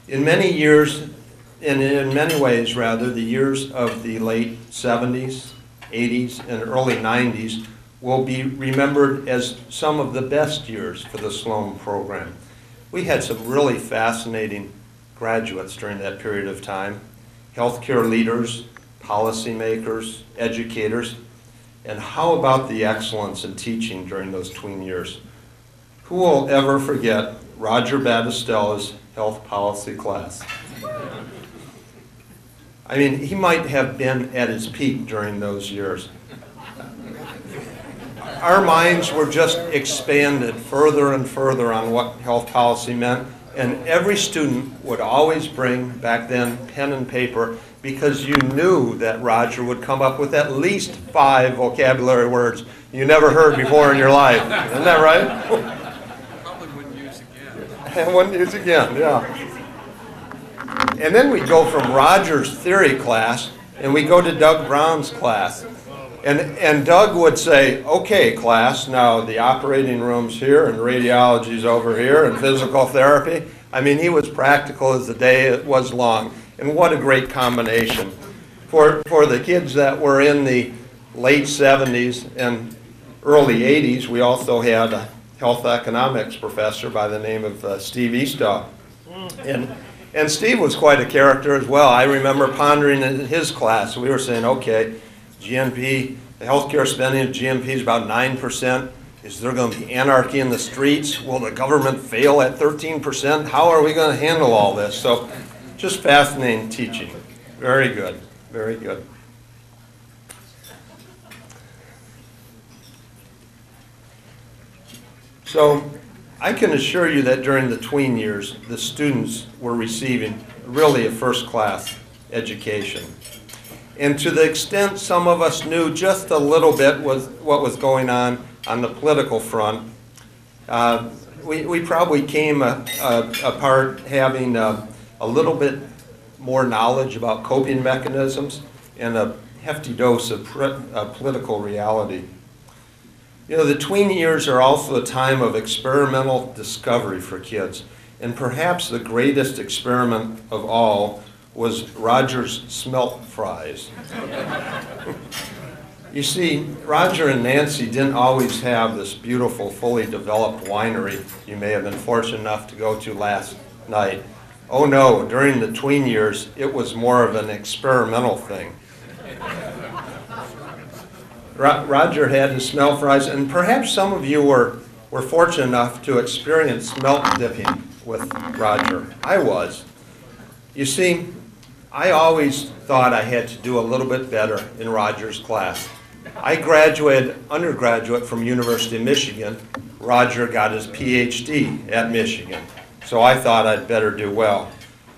In many years, and in many ways rather, the years of the late 70s, 80s, and early 90s will be remembered as some of the best years for the Sloan program. We had some really fascinating graduates during that period of time, healthcare leaders, policymakers, educators, and how about the excellence in teaching during those tween years? Who will ever forget Roger Battistella's health policy class? I mean, he might have been at his peak during those years. Our minds were just expanded further and further on what health policy meant, and every student would always bring, back then, pen and paper, because you knew that Roger would come up with at least 5 vocabulary words you never heard before in your life. Isn't that right? Probably wouldn't use again. And wouldn't use again, yeah. And then we go from Roger's theory class, and we go to Doug Brown's class. And Doug would say, okay, class, now the operating room's here, and radiology's over here, and physical therapy. I mean, he was practical as the day was long. And what a great combination. For the kids that were in the late 70s and early 80s, we also had a health economics professor by the name of Steve Eastaugh. And Steve was quite a character as well. I remember pondering in his class, we were saying, okay, GNP, the healthcare spending of GNP is about 9%. Is there going to be anarchy in the streets? Will the government fail at 13%? How are we going to handle all this? So just fascinating teaching. Very good, very good. So I can assure you that during the tween years, the students were receiving really a first-class education. And to the extent some of us knew just a little bit what was going on the political front, we probably came apart having a little bit more knowledge about coping mechanisms and a hefty dose of political reality. You know, the tween years are also a time of experimental discovery for kids. And perhaps the greatest experiment of all was Roger's smelt fries. You see, Roger and Nancy didn't always have this beautiful, fully developed winery you may have been fortunate enough to go to last night. Oh no, during the tween years, it was more of an experimental thing. Roger had his smelt fries, and perhaps some of you were fortunate enough to experience smelt dipping with Roger. I was. You see, I always thought I had to do a little bit better in Roger's class. I graduated undergraduate from University of Michigan. Roger got his PhD at Michigan, so I thought I'd better do well.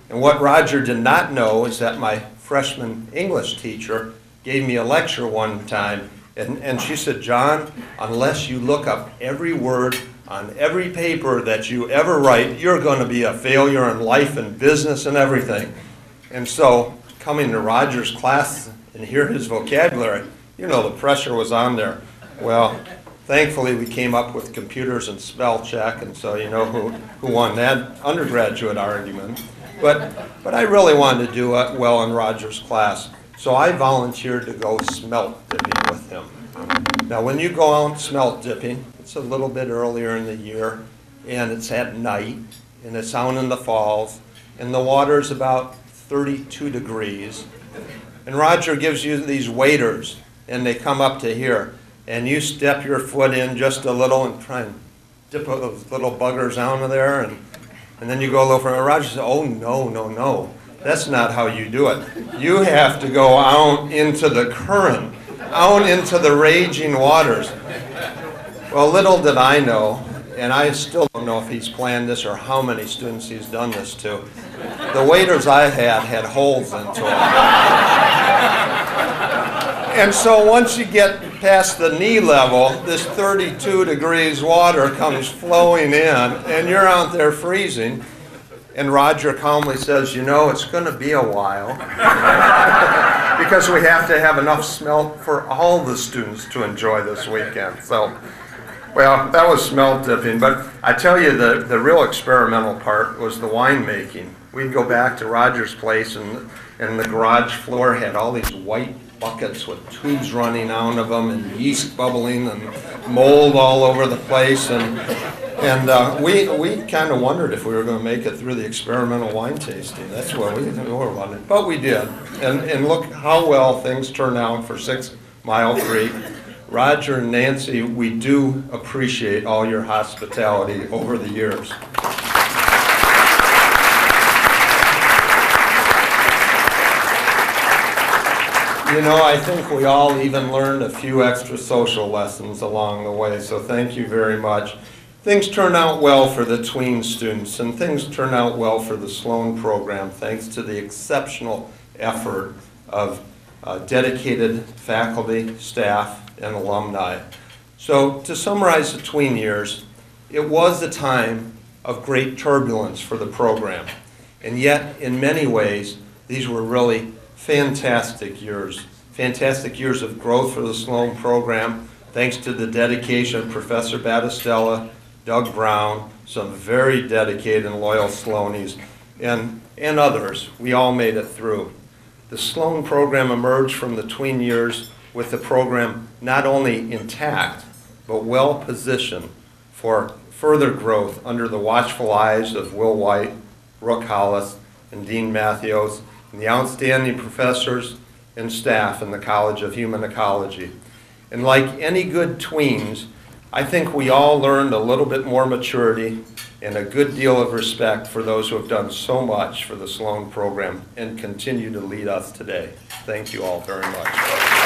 And what Roger did not know is that my freshman English teacher gave me a lecture one time, and she said, John, unless you look up every word on every paper that you ever write, you're going to be a failure in life and business and everything. And so, coming to Roger's class and hear his vocabulary, you know, the pressure was on there. Well, thankfully we came up with computers and spell check, and so you know who won that undergraduate argument. But I really wanted to do well in Roger's class, so I volunteered to go smelt dipping with him. Now, when you go out smelt dipping, it's a little bit earlier in the year, and it's at night, and it's out in the falls, and the water's about 32 degrees. And Roger gives you these waders, and they come up to here, and you step your foot in just a little and try and dip those little buggers out of there, and then you go a little further. Roger says, oh, no. That's not how you do it. You have to go out into the current, out into the raging waters. Well, little did I know, and I still don't know if he's planned this or how many students he's done this to. The waders I had holes into them. And so once you get past the knee level, this 32 degrees water comes flowing in, and you're out there freezing. And Roger calmly says, you know, it's going to be a while because we have to have enough smelt for all the students to enjoy this weekend. So Well, that was smelt dipping, but I tell you the real experimental part was the winemaking. We'd go back to Roger's place and the garage floor had all these white buckets with tubes running out of them and yeast bubbling and mold all over the place. And we kind of wondered if we were going to make it through the experimental wine tasting. That's what we were wondering. But we did. And look how well things turned out for 6 Mile Creek. Roger and Nancy, we do appreciate all your hospitality over the years. You know, I think we all even learned a few extra social lessons along the way, so thank you very much. Things turned out well for the tween students, and things turned out well for the Sloan program, thanks to the exceptional effort of dedicated faculty, staff, and alumni. So to summarize the tween years, it was a time of great turbulence for the program, and yet in many ways, these were really fantastic years of growth for the Sloan program, thanks to the dedication of Professor Battistella, Doug Brown, some very dedicated and loyal Sloanies, and others. We all made it through. The Sloan program emerged from the tween years with the program not only intact, but well positioned for further growth under the watchful eyes of Will White, Brooke Hollis, and Dean Matthews, and the outstanding professors and staff in the College of Human Ecology. And like any good tweens, I think we all learned a little bit more maturity and a good deal of respect for those who have done so much for the Sloan program and continue to lead us today. Thank you all very much.